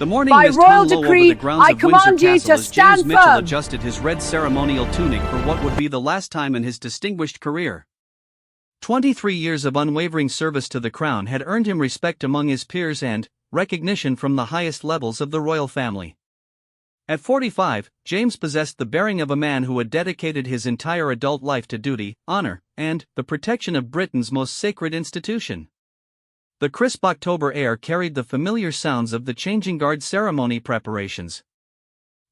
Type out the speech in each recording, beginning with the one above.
The morning By mist royal hung low over decree, the grounds I of Windsor command you Castle to as James stand Mitchell firm. adjusted his red ceremonial tunic for what would be the last time in his distinguished career. 23 years of unwavering service to the crown had earned him respect among his peers and recognition from the highest levels of the royal family. At 45, James possessed the bearing of a man who had dedicated his entire adult life to duty, honor, and the protection of Britain's most sacred institution. The crisp October air carried the familiar sounds of the changing guard ceremony preparations.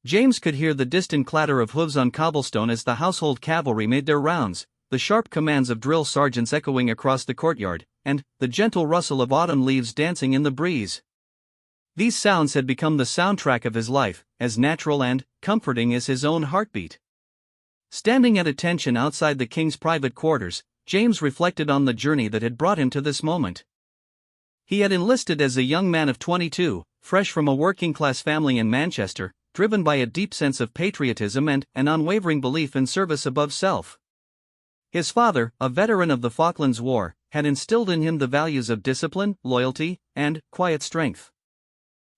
James could hear the distant clatter of hooves on cobblestone as the household cavalry made their rounds, the sharp commands of drill sergeants echoing across the courtyard, and the gentle rustle of autumn leaves dancing in the breeze. These sounds had become the soundtrack of his life, as natural and comforting as his own heartbeat. Standing at attention outside the king's private quarters, James reflected on the journey that had brought him to this moment. He had enlisted as a young man of 22, fresh from a working-class family in Manchester, driven by a deep sense of patriotism and an unwavering belief in service above self. His father, a veteran of the Falklands War, had instilled in him the values of discipline, loyalty, and quiet strength.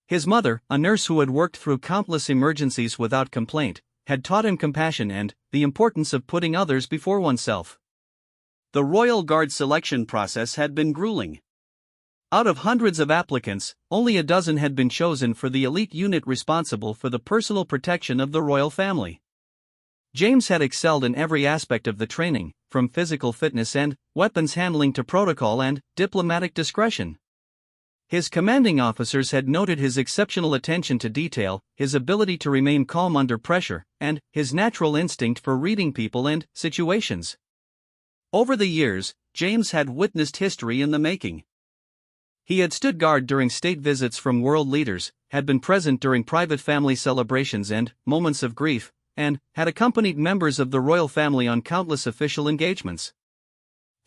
His mother, a nurse who had worked through countless emergencies without complaint, had taught him compassion and the importance of putting others before oneself. The Royal Guard selection process had been grueling. Out of hundreds of applicants, only a dozen had been chosen for the elite unit responsible for the personal protection of the royal family. James had excelled in every aspect of the training, from physical fitness and weapons handling to protocol and diplomatic discretion. His commanding officers had noted his exceptional attention to detail, his ability to remain calm under pressure, and his natural instinct for reading people and situations. Over the years, James had witnessed history in the making. He had stood guard during state visits from world leaders, had been present during private family celebrations and moments of grief, and had accompanied members of the royal family on countless official engagements.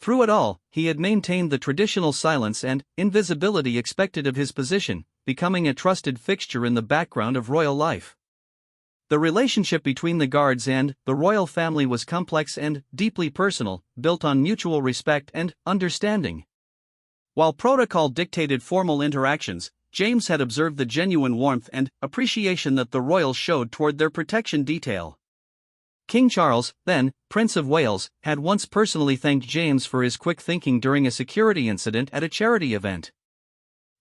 Through it all, he had maintained the traditional silence and invisibility expected of his position, becoming a trusted fixture in the background of royal life. The relationship between the guards and the royal family was complex and deeply personal, built on mutual respect and understanding. While protocol dictated formal interactions, James had observed the genuine warmth and appreciation that the royals showed toward their protection detail. King Charles, then Prince of Wales, had once personally thanked James for his quick thinking during a security incident at a charity event.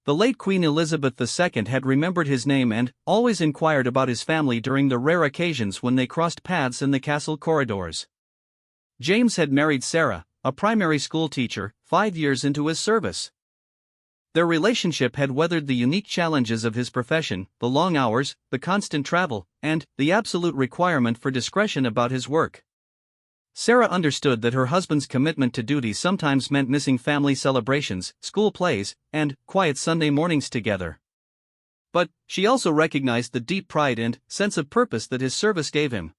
The late Queen Elizabeth II had remembered his name and always inquired about his family during the rare occasions when they crossed paths in the castle corridors. James had married Sarah, a primary school teacher, 5 years into his service. Their relationship had weathered the unique challenges of his profession, the long hours, the constant travel, and the absolute requirement for discretion about his work. Sarah understood that her husband's commitment to duty sometimes meant missing family celebrations, school plays, and quiet Sunday mornings together. But she also recognized the deep pride and sense of purpose that his service gave him.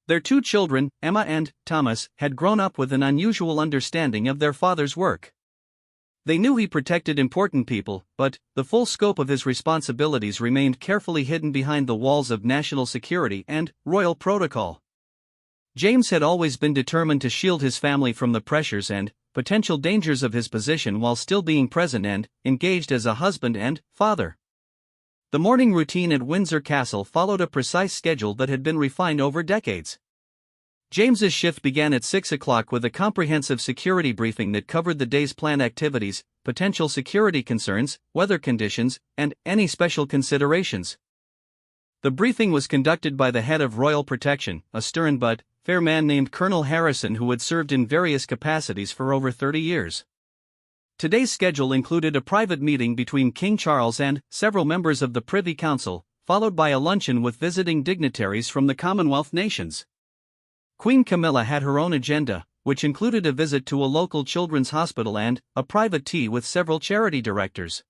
Their 2 children, Emma and Thomas, had grown up with an unusual understanding of their father's work. They knew he protected important people, but the full scope of his responsibilities remained carefully hidden behind the walls of national security and royal protocol. James had always been determined to shield his family from the pressures and potential dangers of his position while still being present and engaged as a husband and father. The morning routine at Windsor Castle followed a precise schedule that had been refined over decades. James's shift began at 6 o'clock with a comprehensive security briefing that covered the day's planned activities, potential security concerns, weather conditions, and any special considerations. The briefing was conducted by the head of Royal Protection, a stern but fair man named Colonel Harrison who had served in various capacities for over 30 years. Today's schedule included a private meeting between King Charles and several members of the Privy Council, followed by a luncheon with visiting dignitaries from the Commonwealth nations. Queen Camilla had her own agenda, which included a visit to a local children's hospital and a private tea with several charity directors.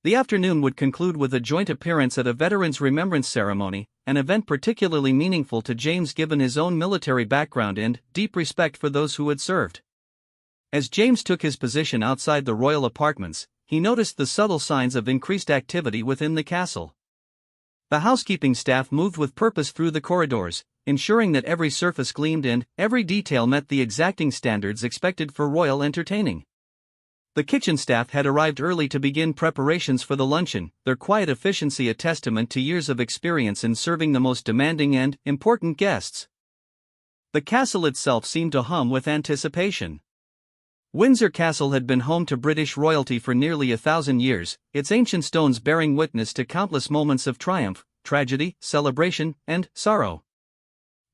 The afternoon would conclude with a joint appearance at a Veterans Remembrance Ceremony, an event particularly meaningful to James given his own military background and deep respect for those who had served. As James took his position outside the royal apartments, he noticed the subtle signs of increased activity within the castle. The housekeeping staff moved with purpose through the corridors, ensuring that every surface gleamed and every detail met the exacting standards expected for royal entertaining. The kitchen staff had arrived early to begin preparations for the luncheon, their quiet efficiency a testament to years of experience in serving the most demanding and important guests. The castle itself seemed to hum with anticipation. Windsor Castle had been home to British royalty for nearly 1,000 years, its ancient stones bearing witness to countless moments of triumph, tragedy, celebration, and sorrow.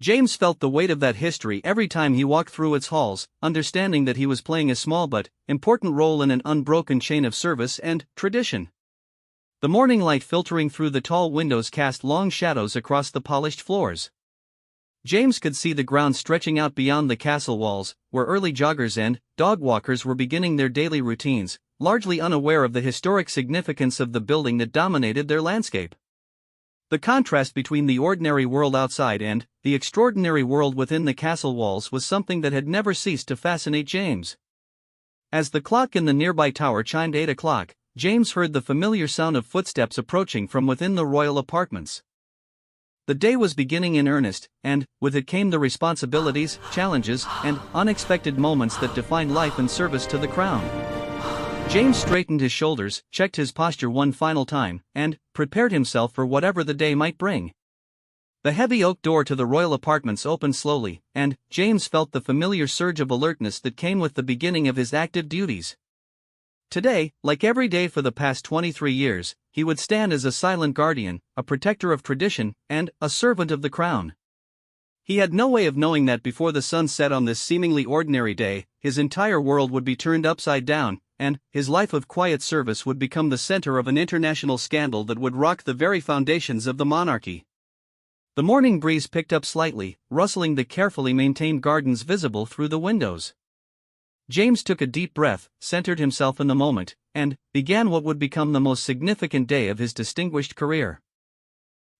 James felt the weight of that history every time he walked through its halls, understanding that he was playing a small but important role in an unbroken chain of service and tradition. The morning light filtering through the tall windows cast long shadows across the polished floors. James could see the ground stretching out beyond the castle walls, where early joggers and dog walkers were beginning their daily routines, largely unaware of the historic significance of the building that dominated their landscape. The contrast between the ordinary world outside and the extraordinary world within the castle walls was something that had never ceased to fascinate James. As the clock in the nearby tower chimed 8 o'clock, James heard the familiar sound of footsteps approaching from within the royal apartments. The day was beginning in earnest, and with it came the responsibilities, challenges, and unexpected moments that defined life and service to the crown. James straightened his shoulders, checked his posture one final time, and prepared himself for whatever the day might bring. The heavy oak door to the royal apartments opened slowly, and James felt the familiar surge of alertness that came with the beginning of his active duties. Today, like every day for the past 23 years, he would stand as a silent guardian, a protector of tradition, and a servant of the crown. He had no way of knowing that before the sun set on this seemingly ordinary day, his entire world would be turned upside down, and his life of quiet service would become the center of an international scandal that would rock the very foundations of the monarchy. The morning breeze picked up slightly, rustling the carefully maintained gardens visible through the windows. James took a deep breath, centered himself in the moment, and began what would become the most significant day of his distinguished career.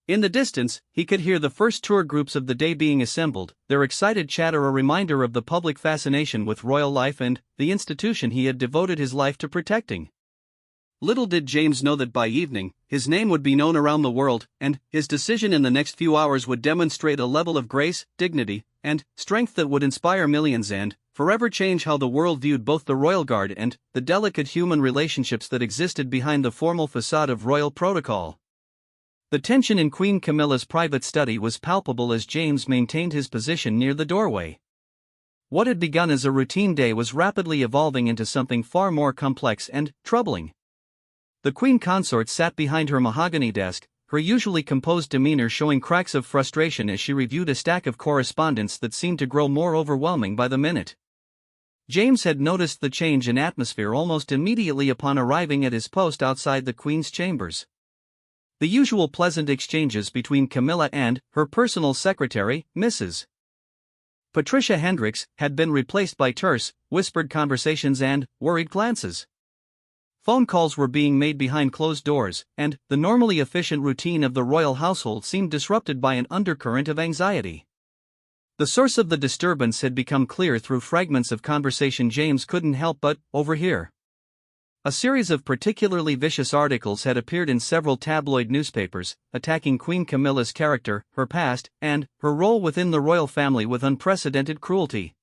In the distance, he could hear the first tour groups of the day being assembled, their excited chatter a reminder of the public fascination with royal life and the institution he had devoted his life to protecting. Little did James know that by evening, his name would be known around the world, and his decision in the next few hours would demonstrate a level of grace, dignity, and strength that would inspire millions and forever change how the world viewed both the royal guard and the delicate human relationships that existed behind the formal facade of royal protocol. The tension in Queen Camilla's private study was palpable as James maintained his position near the doorway. What had begun as a routine day was rapidly evolving into something far more complex and troubling. The Queen Consort sat behind her mahogany desk, her usually composed demeanor showing cracks of frustration as she reviewed a stack of correspondence that seemed to grow more overwhelming by the minute. James had noticed the change in atmosphere almost immediately upon arriving at his post outside the Queen's chambers. The usual pleasant exchanges between Camilla and her personal secretary, Mrs. Patricia Hendricks, had been replaced by terse, whispered conversations and worried glances. Phone calls were being made behind closed doors, and the normally efficient routine of the royal household seemed disrupted by an undercurrent of anxiety. The source of the disturbance had become clear through fragments of conversation James couldn't help but overhear. A series of particularly vicious articles had appeared in several tabloid newspapers, attacking Queen Camilla's character, her past, and her role within the royal family with unprecedented cruelty.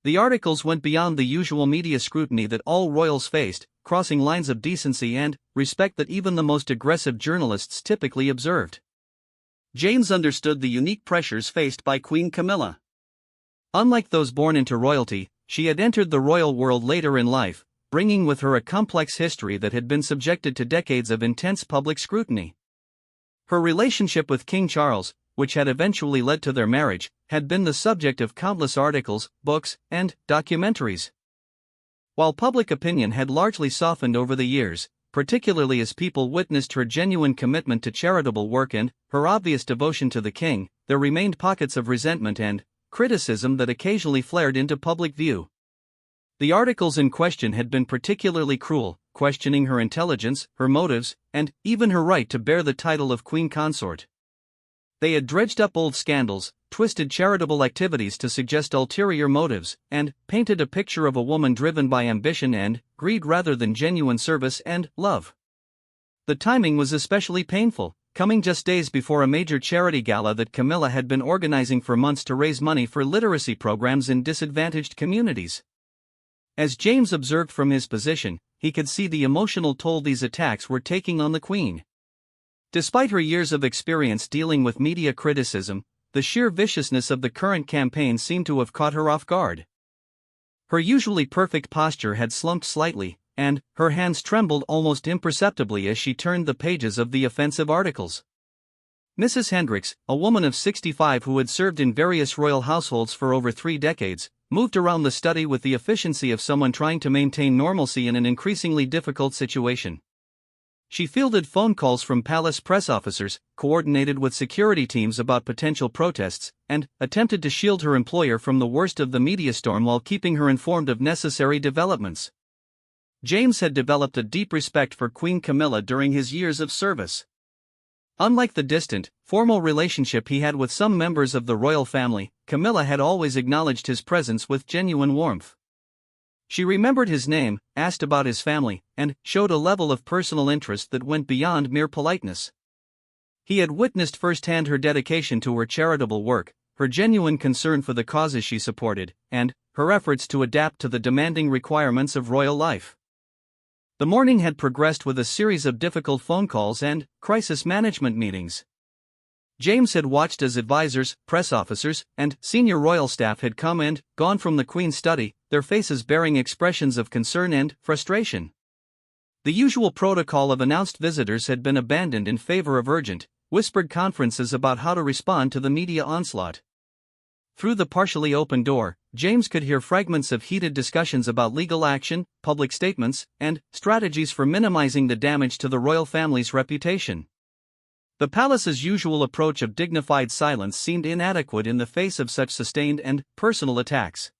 The articles went beyond the usual media scrutiny that all royals faced, crossing lines of decency and respect that even the most aggressive journalists typically observed. James understood the unique pressures faced by Queen Camilla. Unlike those born into royalty, she had entered the royal world later in life, bringing with her a complex history that had been subjected to decades of intense public scrutiny. Her relationship with King Charles, which had eventually led to their marriage, had been the subject of countless articles, books, and documentaries. While public opinion had largely softened over the years, particularly as people witnessed her genuine commitment to charitable work and her obvious devotion to the king, there remained pockets of resentment and criticism that occasionally flared into public view. The articles in question had been particularly cruel, questioning her intelligence, her motives, and even her right to bear the title of Queen Consort. They had dredged up old scandals, twisted charitable activities to suggest ulterior motives, and painted a picture of a woman driven by ambition and greed rather than genuine service and love. The timing was especially painful, coming just days before a major charity gala that Camilla had been organizing for months to raise money for literacy programs in disadvantaged communities. As James observed from his position, he could see the emotional toll these attacks were taking on the Queen. Despite her years of experience dealing with media criticism, the sheer viciousness of the current campaign seemed to have caught her off guard. Her usually perfect posture had slumped slightly, and her hands trembled almost imperceptibly as she turned the pages of the offensive articles. Mrs. Hendricks, a woman of 65 who had served in various royal households for over 3 decades, moved around the study with the efficiency of someone trying to maintain normalcy in an increasingly difficult situation. She fielded phone calls from palace press officers, coordinated with security teams about potential protests, and attempted to shield her employer from the worst of the media storm while keeping her informed of necessary developments. James had developed a deep respect for Queen Camilla during his years of service. Unlike the distant, formal relationship he had with some members of the royal family, Camilla had always acknowledged his presence with genuine warmth. She remembered his name, asked about his family, and showed a level of personal interest that went beyond mere politeness. He had witnessed firsthand her dedication to her charitable work, her genuine concern for the causes she supported, and her efforts to adapt to the demanding requirements of royal life. The morning had progressed with a series of difficult phone calls and crisis management meetings. James had watched as advisors, press officers, and senior royal staff had come and gone from the Queen's study, their faces bearing expressions of concern and frustration. The usual protocol of announced visitors had been abandoned in favor of urgent, whispered conferences about how to respond to the media onslaught. Through the partially open door, James could hear fragments of heated discussions about legal action, public statements, and strategies for minimizing the damage to the royal family's reputation. The palace's usual approach of dignified silence seemed inadequate in the face of such sustained and personal attacks.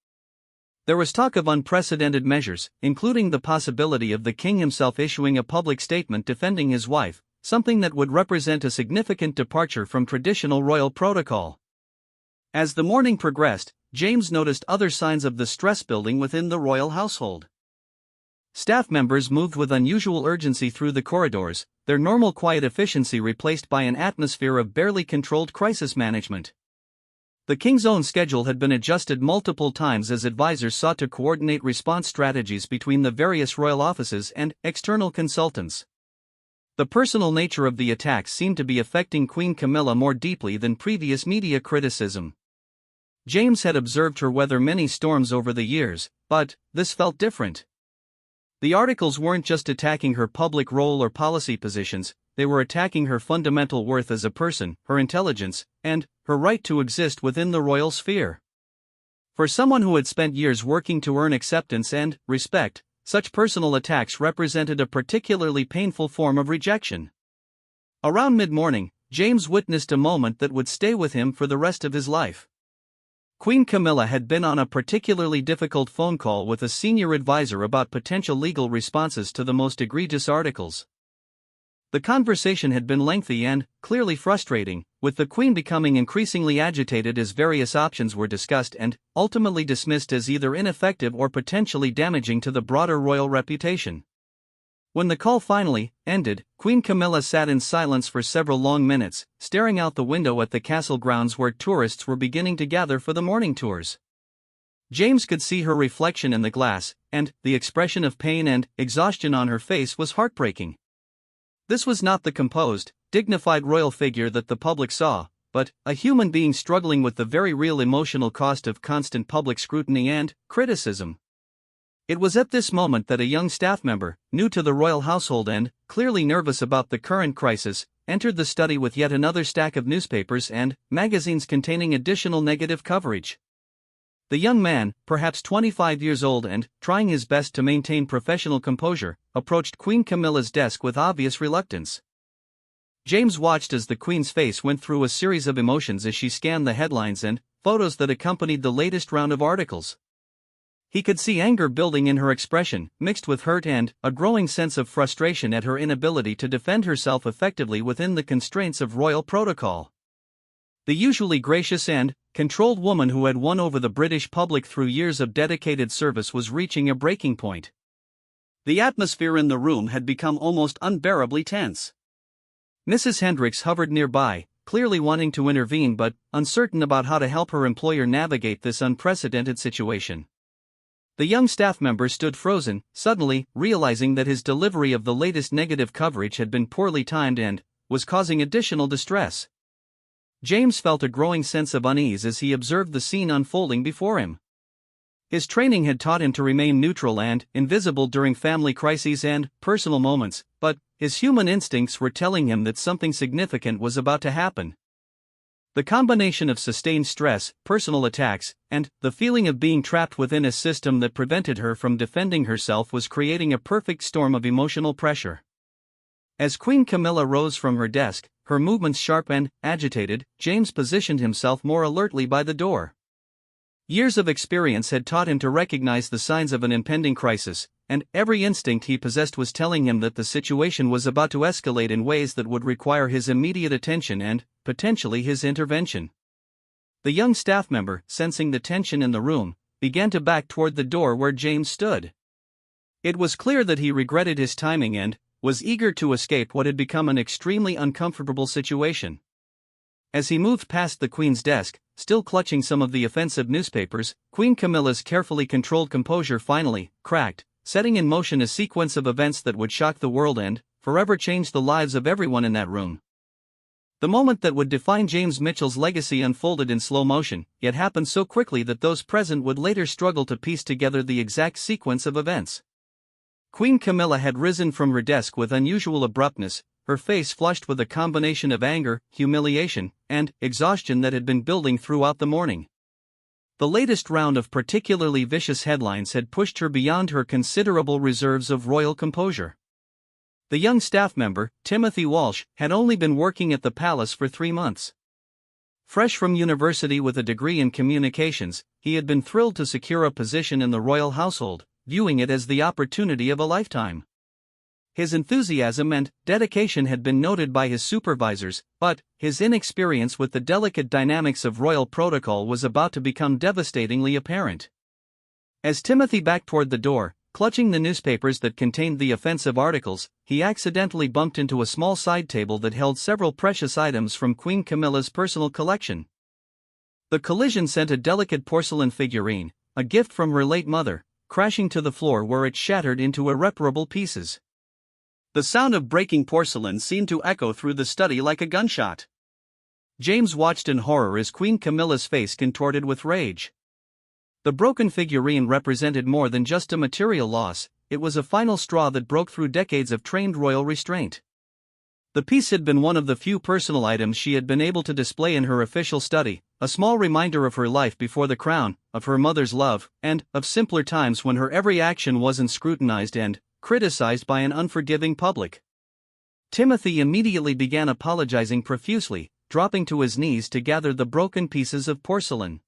There was talk of unprecedented measures, including the possibility of the king himself issuing a public statement defending his wife, something that would represent a significant departure from traditional royal protocol. As the morning progressed, James noticed other signs of the stress building within the royal household. Staff members moved with unusual urgency through the corridors, their normal quiet efficiency replaced by an atmosphere of barely controlled crisis management. The king's own schedule had been adjusted multiple times as advisors sought to coordinate response strategies between the various royal offices and external consultants. The personal nature of the attacks seemed to be affecting Queen Camilla more deeply than previous media criticism. James had observed her weather many storms over the years, but this felt different. The articles weren't just attacking her public role or policy positions, they were attacking her fundamental worth as a person, her intelligence, and her right to exist within the royal sphere. For someone who had spent years working to earn acceptance and respect, such personal attacks represented a particularly painful form of rejection. Around mid-morning, James witnessed a moment that would stay with him for the rest of his life. Queen Camilla had been on a particularly difficult phone call with a senior advisor about potential legal responses to the most egregious articles. The conversation had been lengthy and clearly frustrating, with the Queen becoming increasingly agitated as various options were discussed and ultimately dismissed as either ineffective or potentially damaging to the broader royal reputation. When the call finally ended, Queen Camilla sat in silence for several long minutes, staring out the window at the castle grounds where tourists were beginning to gather for the morning tours. James could see her reflection in the glass, and the expression of pain and exhaustion on her face was heartbreaking. This was not the composed, dignified royal figure that the public saw, but a human being struggling with the very real emotional cost of constant public scrutiny and criticism. It was at this moment that a young staff member, new to the royal household and clearly nervous about the current crisis, entered the study with yet another stack of newspapers and magazines containing additional negative coverage. The young man, perhaps 25 years old and trying his best to maintain professional composure, approached Queen Camilla's desk with obvious reluctance. James watched as the Queen's face went through a series of emotions as she scanned the headlines and photos that accompanied the latest round of articles. He could see anger building in her expression, mixed with hurt and a growing sense of frustration at her inability to defend herself effectively within the constraints of royal protocol. The usually gracious and controlled woman who had won over the British public through years of dedicated service was reaching a breaking point. The atmosphere in the room had become almost unbearably tense. Mrs. Hendricks hovered nearby, clearly wanting to intervene but uncertain about how to help her employer navigate this unprecedented situation. The young staff member stood frozen, suddenly realizing that his delivery of the latest negative coverage had been poorly timed and was causing additional distress. James felt a growing sense of unease as he observed the scene unfolding before him. His training had taught him to remain neutral and invisible during family crises and personal moments, but his human instincts were telling him that something significant was about to happen. The combination of sustained stress, personal attacks, and the feeling of being trapped within a system that prevented her from defending herself was creating a perfect storm of emotional pressure. As Queen Camilla rose from her desk, her movements sharp and agitated, James positioned himself more alertly by the door. Years of experience had taught him to recognize the signs of an impending crisis, and every instinct he possessed was telling him that the situation was about to escalate in ways that would require his immediate attention and, potentially, his intervention. The young staff member, sensing the tension in the room, began to back toward the door where James stood. It was clear that he regretted his timing and was eager to escape what had become an extremely uncomfortable situation. As he moved past the Queen's desk, still clutching some of the offensive newspapers, Queen Camilla's carefully controlled composure finally cracked, setting in motion a sequence of events that would shock the world and forever change the lives of everyone in that room. The moment that would define James Mitchell's legacy unfolded in slow motion, yet happened so quickly that those present would later struggle to piece together the exact sequence of events. Queen Camilla had risen from her desk with unusual abruptness, her face flushed with a combination of anger, humiliation, and exhaustion that had been building throughout the morning. The latest round of particularly vicious headlines had pushed her beyond her considerable reserves of royal composure. The young staff member, Timothy Walsh, had only been working at the palace for 3 months. Fresh from university with a degree in communications, he had been thrilled to secure a position in the royal household, viewing it as the opportunity of a lifetime. His enthusiasm and dedication had been noted by his supervisors, but his inexperience with the delicate dynamics of royal protocol was about to become devastatingly apparent. As Timothy backed toward the door, clutching the newspapers that contained the offensive articles, he accidentally bumped into a small side table that held several precious items from Queen Camilla's personal collection. The collision sent a delicate porcelain figurine, a gift from her late mother, crashing to the floor where it shattered into irreparable pieces. The sound of breaking porcelain seemed to echo through the study like a gunshot. James watched in horror as Queen Camilla's face contorted with rage. The broken figurine represented more than just a material loss, it was a final straw that broke through decades of trained royal restraint. The piece had been one of the few personal items she had been able to display in her official study, a small reminder of her life before the crown, of her mother's love, and of simpler times when her every action wasn't scrutinized and criticized by an unforgiving public. Timothy immediately began apologizing profusely, dropping to his knees to gather the broken pieces of porcelain.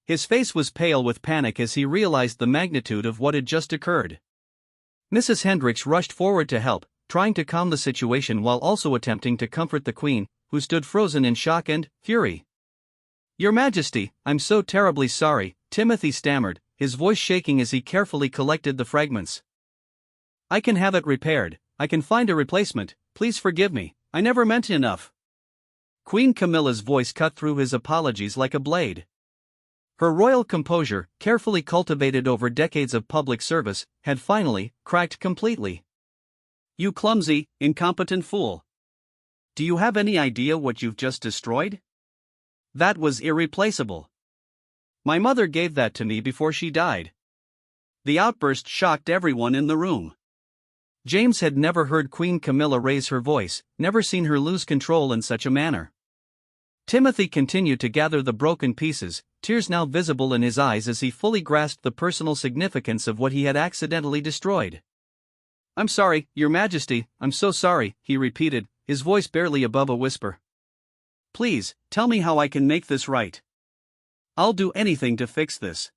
His face was pale with panic as he realized the magnitude of what had just occurred. Mrs. Hendricks rushed forward to help, trying to calm the situation while also attempting to comfort the Queen, who stood frozen in shock and fury. "Your Majesty, I'm so terribly sorry," Timothy stammered, his voice shaking as he carefully collected the fragments. "I can have it repaired, I can find a replacement, please forgive me, I never meant enough." Queen Camilla's voice cut through his apologies like a blade. Her royal composure, carefully cultivated over decades of public service, had finally cracked completely. "You clumsy, incompetent fool. Do you have any idea what you've just destroyed? That was irreplaceable. My mother gave that to me before she died." The outburst shocked everyone in the room. James had never heard Queen Camilla raise her voice, never seen her lose control in such a manner. Timothy continued to gather the broken pieces, tears now visible in his eyes as he fully grasped the personal significance of what he had accidentally destroyed. "I'm sorry, Your Majesty, I'm so sorry," he repeated, his voice barely above a whisper. "Please, tell me how I can make this right. I'll do anything to fix this."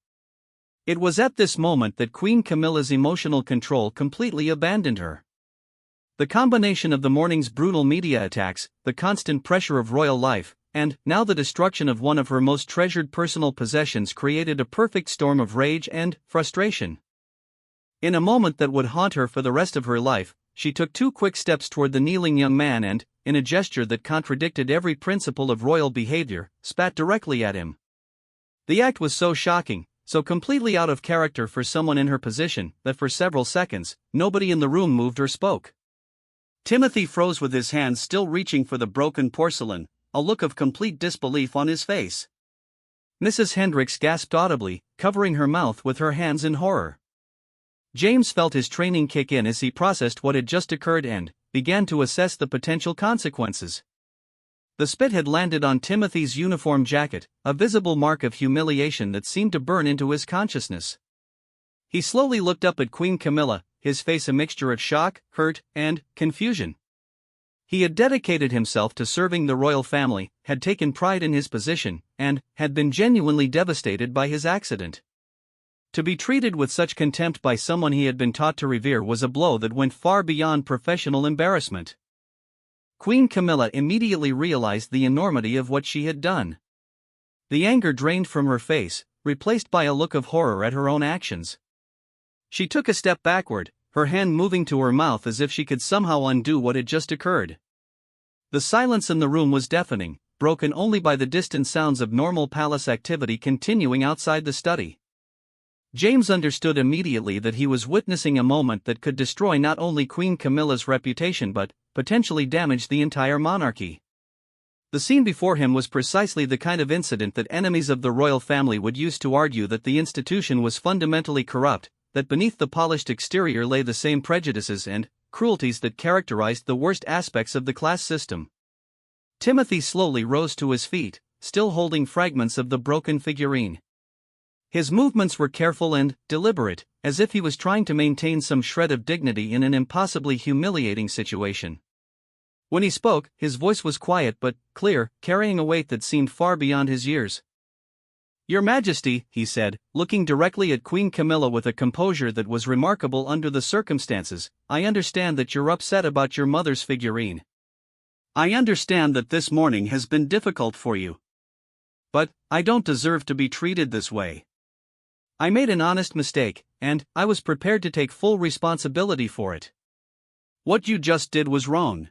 It was at this moment that Queen Camilla's emotional control completely abandoned her. The combination of the morning's brutal media attacks, the constant pressure of royal life, and now the destruction of one of her most treasured personal possessions created a perfect storm of rage and frustration. In a moment that would haunt her for the rest of her life, she took 2 quick steps toward the kneeling young man and, in a gesture that contradicted every principle of royal behavior, spat directly at him. The act was so shocking, so completely out of character for someone in her position that for several seconds, nobody in the room moved or spoke. Timothy froze with his hands still reaching for the broken porcelain, a look of complete disbelief on his face. Mrs. Hendricks gasped audibly, covering her mouth with her hands in horror. James felt his training kick in as he processed what had just occurred and began to assess the potential consequences. The spit had landed on Timothy's uniform jacket, a visible mark of humiliation that seemed to burn into his consciousness. He slowly looked up at Queen Camilla, his face a mixture of shock, hurt, and confusion. He had dedicated himself to serving the royal family, had taken pride in his position, and had been genuinely devastated by his accident. To be treated with such contempt by someone he had been taught to revere was a blow that went far beyond professional embarrassment. Queen Camilla immediately realized the enormity of what she had done. The anger drained from her face, replaced by a look of horror at her own actions. She took a step backward, her hand moving to her mouth as if she could somehow undo what had just occurred. The silence in the room was deafening, broken only by the distant sounds of normal palace activity continuing outside the study. James understood immediately that he was witnessing a moment that could destroy not only Queen Camilla's reputation but potentially damage the entire monarchy. The scene before him was precisely the kind of incident that enemies of the royal family would use to argue that the institution was fundamentally corrupt, that beneath the polished exterior lay the same prejudices and cruelties that characterized the worst aspects of the class system. Timothy slowly rose to his feet, still holding fragments of the broken figurine. His movements were careful and deliberate, as if he was trying to maintain some shred of dignity in an impossibly humiliating situation. When he spoke, his voice was quiet but clear, carrying a weight that seemed far beyond his years. "Your Majesty," he said, looking directly at Queen Camilla with a composure that was remarkable under the circumstances, "I understand that you're upset about your mother's figurine. I understand that this morning has been difficult for you. But I don't deserve to be treated this way. I made an honest mistake, and I was prepared to take full responsibility for it. What you just did was wrong."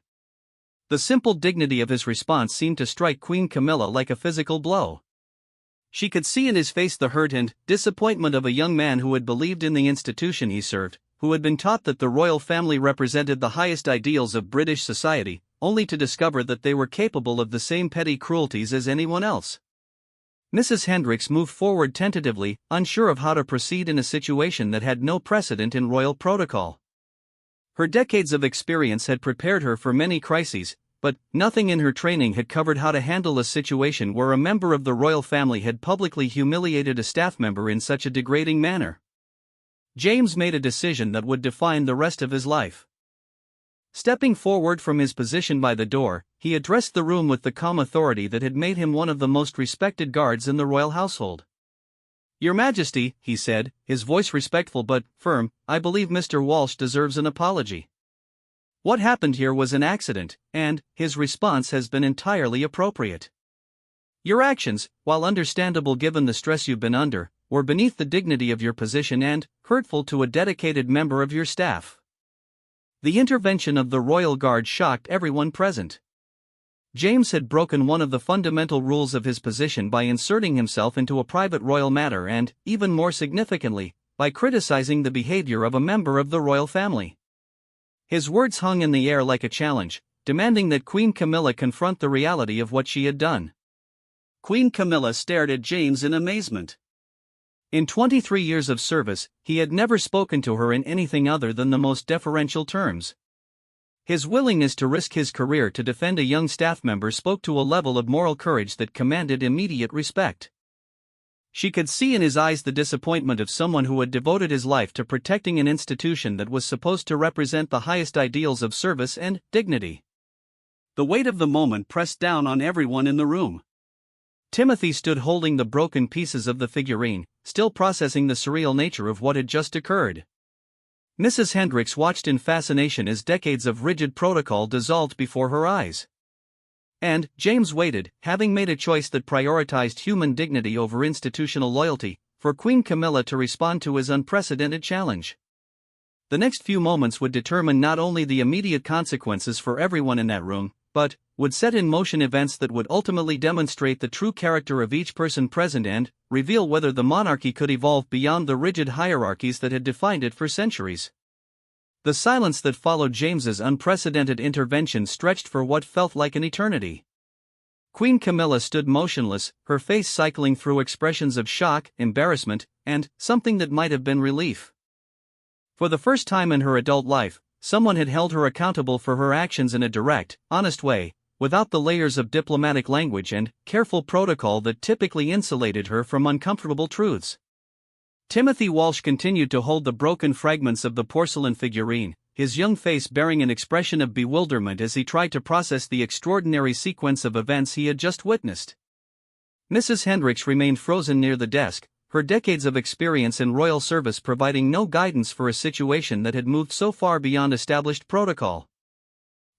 The simple dignity of his response seemed to strike Queen Camilla like a physical blow. She could see in his face the hurt and disappointment of a young man who had believed in the institution he served, who had been taught that the royal family represented the highest ideals of British society, only to discover that they were capable of the same petty cruelties as anyone else. Mrs. Hendricks moved forward tentatively, unsure of how to proceed in a situation that had no precedent in royal protocol. Her decades of experience had prepared her for many crises, but nothing in her training had covered how to handle a situation where a member of the royal family had publicly humiliated a staff member in such a degrading manner. James made a decision that would define the rest of his life. Stepping forward from his position by the door, he addressed the room with the calm authority that had made him one of the most respected guards in the royal household. "Your Majesty," he said, his voice respectful but firm, "I believe Mr. Walsh deserves an apology. What happened here was an accident, and his response has been entirely appropriate. Your actions, while understandable given the stress you've been under, were beneath the dignity of your position and hurtful to a dedicated member of your staff." The intervention of the royal guard shocked everyone present. James had broken one of the fundamental rules of his position by inserting himself into a private royal matter and, even more significantly, by criticizing the behavior of a member of the royal family. His words hung in the air like a challenge, demanding that Queen Camilla confront the reality of what she had done. Queen Camilla stared at James in amazement. In 23 years of service, he had never spoken to her in anything other than the most deferential terms. His willingness to risk his career to defend a young staff member spoke to a level of moral courage that commanded immediate respect. She could see in his eyes the disappointment of someone who had devoted his life to protecting an institution that was supposed to represent the highest ideals of service and dignity. The weight of the moment pressed down on everyone in the room. Timothy stood holding the broken pieces of the figurine, still processing the surreal nature of what had just occurred. Mrs. Hendricks watched in fascination as decades of rigid protocol dissolved before her eyes. And James waited, having made a choice that prioritized human dignity over institutional loyalty, for Queen Camilla to respond to his unprecedented challenge. The next few moments would determine not only the immediate consequences for everyone in that room, but would set in motion events that would ultimately demonstrate the true character of each person present and reveal whether the monarchy could evolve beyond the rigid hierarchies that had defined it for centuries. The silence that followed James's unprecedented intervention stretched for what felt like an eternity. Queen Camilla stood motionless, her face cycling through expressions of shock, embarrassment, and something that might have been relief. For the first time in her adult life, someone had held her accountable for her actions in a direct, honest way, without the layers of diplomatic language and careful protocol that typically insulated her from uncomfortable truths. Timothy Walsh continued to hold the broken fragments of the porcelain figurine, his young face bearing an expression of bewilderment as he tried to process the extraordinary sequence of events he had just witnessed. Mrs. Hendricks remained frozen near the desk, her decades of experience in royal service providing no guidance for a situation that had moved so far beyond established protocol.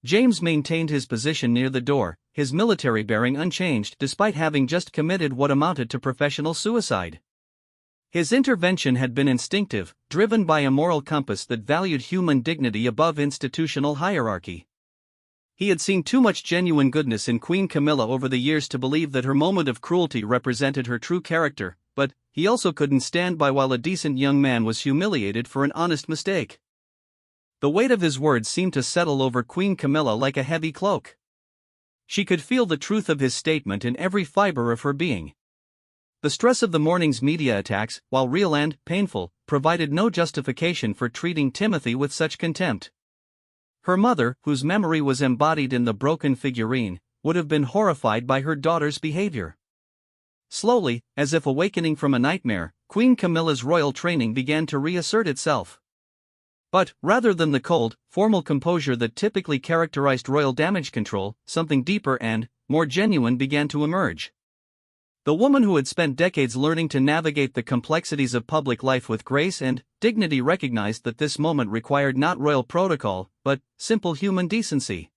James maintained his position near the door, his military bearing unchanged despite having just committed what amounted to professional suicide. His intervention had been instinctive, driven by a moral compass that valued human dignity above institutional hierarchy. He had seen too much genuine goodness in Queen Camilla over the years to believe that her moment of cruelty represented her true character, but he also couldn't stand by while a decent young man was humiliated for an honest mistake. The weight of his words seemed to settle over Queen Camilla like a heavy cloak. She could feel the truth of his statement in every fiber of her being. The stress of the morning's media attacks, while real and painful, provided no justification for treating Timothy with such contempt. Her mother, whose memory was embodied in the broken figurine, would have been horrified by her daughter's behavior. Slowly, as if awakening from a nightmare, Queen Camilla's royal training began to reassert itself. But, rather than the cold, formal composure that typically characterized royal damage control, something deeper and more genuine began to emerge. The woman who had spent decades learning to navigate the complexities of public life with grace and dignity recognized that this moment required not royal protocol, but simple human decency.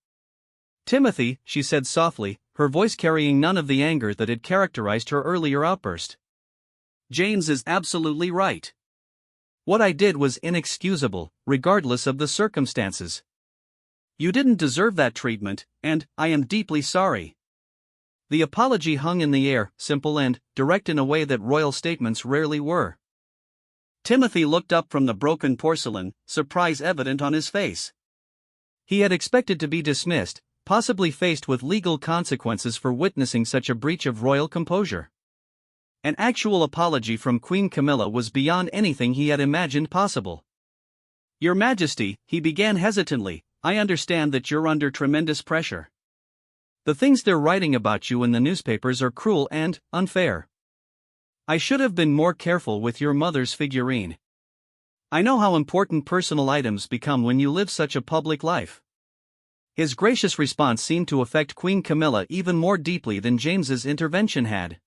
"Timothy," she said softly, her voice carrying none of the anger that had characterized her earlier outburst. "James is absolutely right. What I did was inexcusable, regardless of the circumstances. You didn't deserve that treatment, and I am deeply sorry." The apology hung in the air, simple and direct in a way that royal statements rarely were. Timothy looked up from the broken porcelain, surprise evident on his face. He had expected to be dismissed, possibly faced with legal consequences for witnessing such a breach of royal composure. An actual apology from Queen Camilla was beyond anything he had imagined possible. "Your Majesty," he began hesitantly, "I understand that you're under tremendous pressure. The things they're writing about you in the newspapers are cruel and unfair. I should have been more careful with your mother's figurine. I know how important personal items become when you live such a public life." His gracious response seemed to affect Queen Camilla even more deeply than James's intervention had.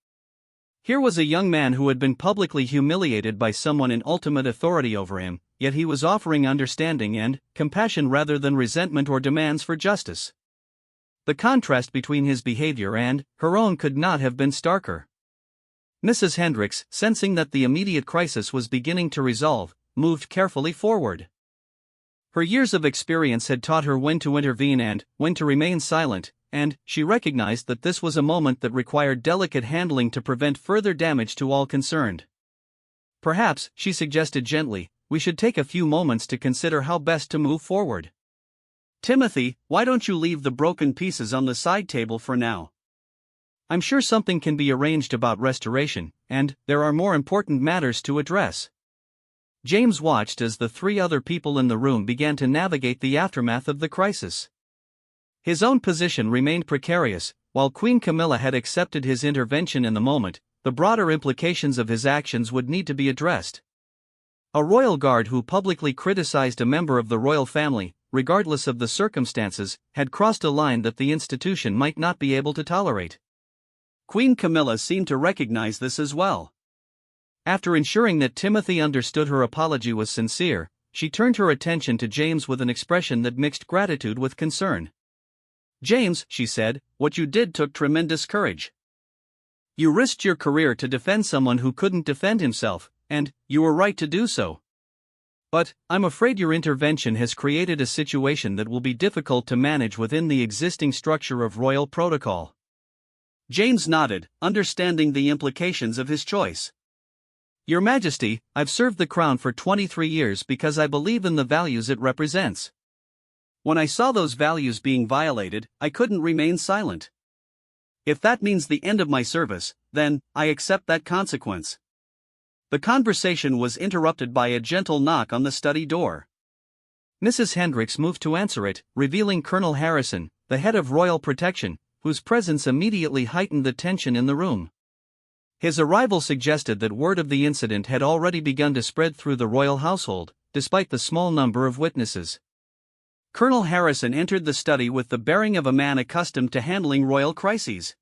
Here was a young man who had been publicly humiliated by someone in ultimate authority over him, yet he was offering understanding and compassion rather than resentment or demands for justice. The contrast between his behavior and her own could not have been starker. Mrs. Hendricks, sensing that the immediate crisis was beginning to resolve, moved carefully forward. Her years of experience had taught her when to intervene and when to remain silent, and she recognized that this was a moment that required delicate handling to prevent further damage to all concerned. "Perhaps," she suggested gently, "we should take a few moments to consider how best to move forward. Timothy, why don't you leave the broken pieces on the side table for now? I'm sure something can be arranged about restoration, and there are more important matters to address." James watched as the three other people in the room began to navigate the aftermath of the crisis. His own position remained precarious. While Queen Camilla had accepted his intervention in the moment, the broader implications of his actions would need to be addressed. A royal guard who publicly criticized a member of the royal family, regardless of the circumstances, had crossed a line that the institution might not be able to tolerate. Queen Camilla seemed to recognize this as well. After ensuring that Timothy understood her apology was sincere, she turned her attention to James with an expression that mixed gratitude with concern. "James," she said, "what you did took tremendous courage. You risked your career to defend someone who couldn't defend himself, and you were right to do so. But I'm afraid your intervention has created a situation that will be difficult to manage within the existing structure of royal protocol." James nodded, understanding the implications of his choice. "Your Majesty, I've served the crown for 23 years because I believe in the values it represents. When I saw those values being violated, I couldn't remain silent. If that means the end of my service, then I accept that consequence." The conversation was interrupted by a gentle knock on the study door. Mrs. Hendricks moved to answer it, revealing Colonel Harrison, the head of royal protection, whose presence immediately heightened the tension in the room. His arrival suggested that word of the incident had already begun to spread through the royal household, despite the small number of witnesses. Colonel Harrison entered the study with the bearing of a man accustomed to handling royal crises.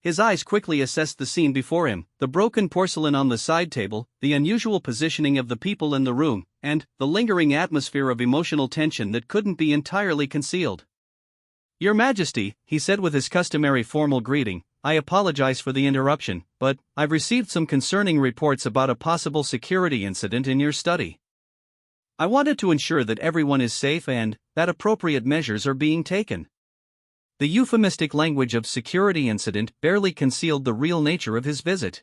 His eyes quickly assessed the scene before him, the broken porcelain on the side table, the unusual positioning of the people in the room, and the lingering atmosphere of emotional tension that couldn't be entirely concealed. "Your Majesty," he said with his customary formal greeting, "I apologize for the interruption, but I've received some concerning reports about a possible security incident in your study. I wanted to ensure that everyone is safe and that appropriate measures are being taken." The euphemistic language of security incident barely concealed the real nature of his visit.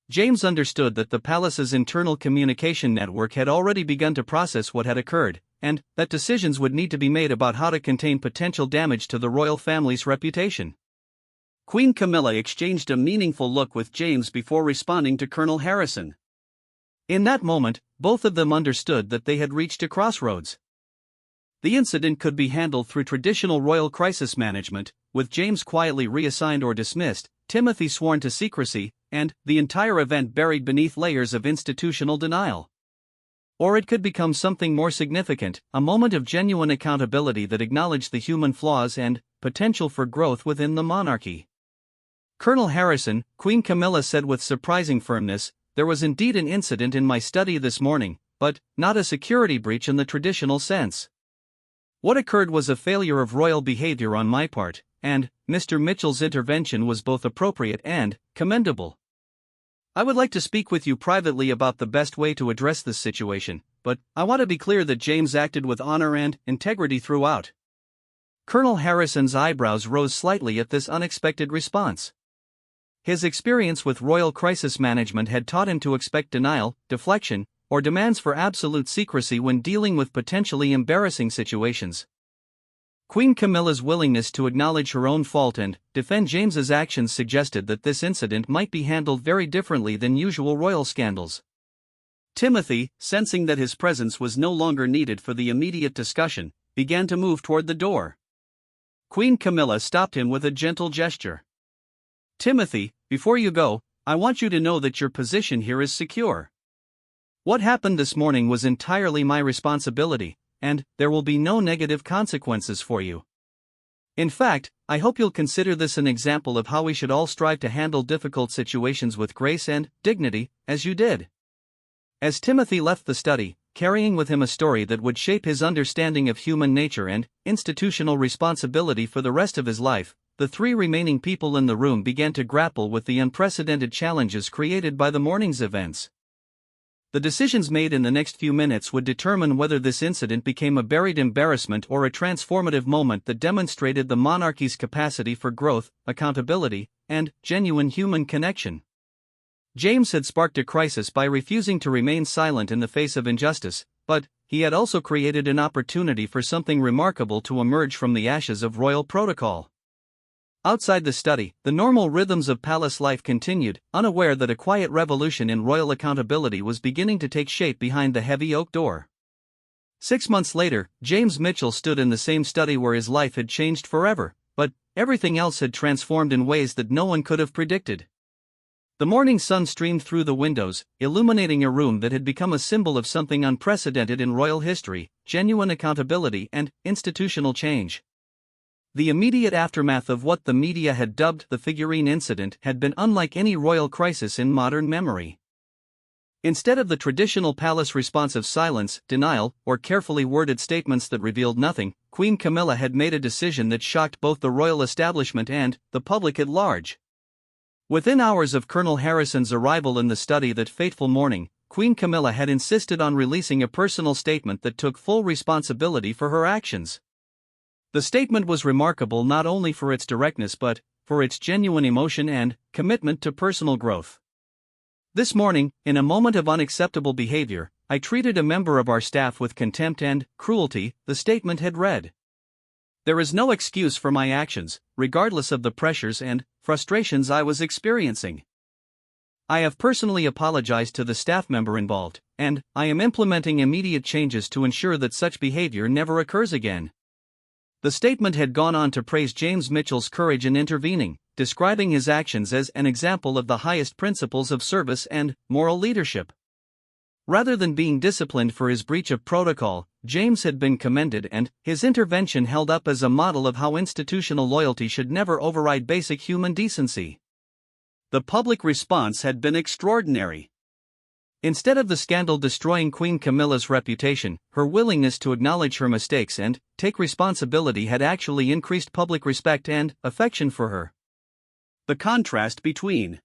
James understood that the palace's internal communication network had already begun to process what had occurred, and that decisions would need to be made about how to contain potential damage to the royal family's reputation. Queen Camilla exchanged a meaningful look with James before responding to Colonel Harrison. In that moment, both of them understood that they had reached a crossroads. The incident could be handled through traditional royal crisis management, with James quietly reassigned or dismissed, Timothy sworn to secrecy, and the entire event buried beneath layers of institutional denial. Or it could become something more significant, a moment of genuine accountability that acknowledged the human flaws and potential for growth within the monarchy. "Colonel Harrison," Queen Camilla said with surprising firmness, "there was indeed an incident in my study this morning, but not a security breach in the traditional sense. What occurred was a failure of royal behavior on my part, and Mr. Mitchell's intervention was both appropriate and commendable. I would like to speak with you privately about the best way to address this situation, but I want to be clear that James acted with honor and integrity throughout." Colonel Harrison's eyebrows rose slightly at this unexpected response. His experience with royal crisis management had taught him to expect denial, deflection, or demands for absolute secrecy when dealing with potentially embarrassing situations. Queen Camilla's willingness to acknowledge her own fault and defend James's actions suggested that this incident might be handled very differently than usual royal scandals. Timothy, sensing that his presence was no longer needed for the immediate discussion, began to move toward the door. Queen Camilla stopped him with a gentle gesture. "Timothy, before you go, I want you to know that your position here is secure. What happened this morning was entirely my responsibility, and there will be no negative consequences for you. In fact, I hope you'll consider this an example of how we should all strive to handle difficult situations with grace and dignity, as you did." As Timothy left the study, carrying with him a story that would shape his understanding of human nature and institutional responsibility for the rest of his life, the three remaining people in the room began to grapple with the unprecedented challenges created by the morning's events. The decisions made in the next few minutes would determine whether this incident became a buried embarrassment or a transformative moment that demonstrated the monarchy's capacity for growth, accountability, and genuine human connection. James had sparked a crisis by refusing to remain silent in the face of injustice, but he had also created an opportunity for something remarkable to emerge from the ashes of royal protocol. Outside the study, the normal rhythms of palace life continued, unaware that a quiet revolution in royal accountability was beginning to take shape behind the heavy oak door. 6 months later, James Mitchell stood in the same study where his life had changed forever, but everything else had transformed in ways that no one could have predicted. The morning sun streamed through the windows, illuminating a room that had become a symbol of something unprecedented in royal history: genuine accountability and institutional change. The immediate aftermath of what the media had dubbed the figurine incident had been unlike any royal crisis in modern memory. Instead of the traditional palace response of silence, denial, or carefully worded statements that revealed nothing, Queen Camilla had made a decision that shocked both the royal establishment and the public at large. Within hours of Colonel Harrison's arrival in the study that fateful morning, Queen Camilla had insisted on releasing a personal statement that took full responsibility for her actions. The statement was remarkable not only for its directness but for its genuine emotion and commitment to personal growth. "This morning, in a moment of unacceptable behavior, I treated a member of our staff with contempt and cruelty," the statement had read. "There is no excuse for my actions, regardless of the pressures and frustrations I was experiencing. I have personally apologized to the staff member involved, and I am implementing immediate changes to ensure that such behavior never occurs again." The statement had gone on to praise James Mitchell's courage in intervening, describing his actions as an example of the highest principles of service and moral leadership. Rather than being disciplined for his breach of protocol, James had been commended and his intervention held up as a model of how institutional loyalty should never override basic human decency. The public response had been extraordinary. Instead of the scandal destroying Queen Camilla's reputation, her willingness to acknowledge her mistakes and take responsibility had actually increased public respect and affection for her. The contrast between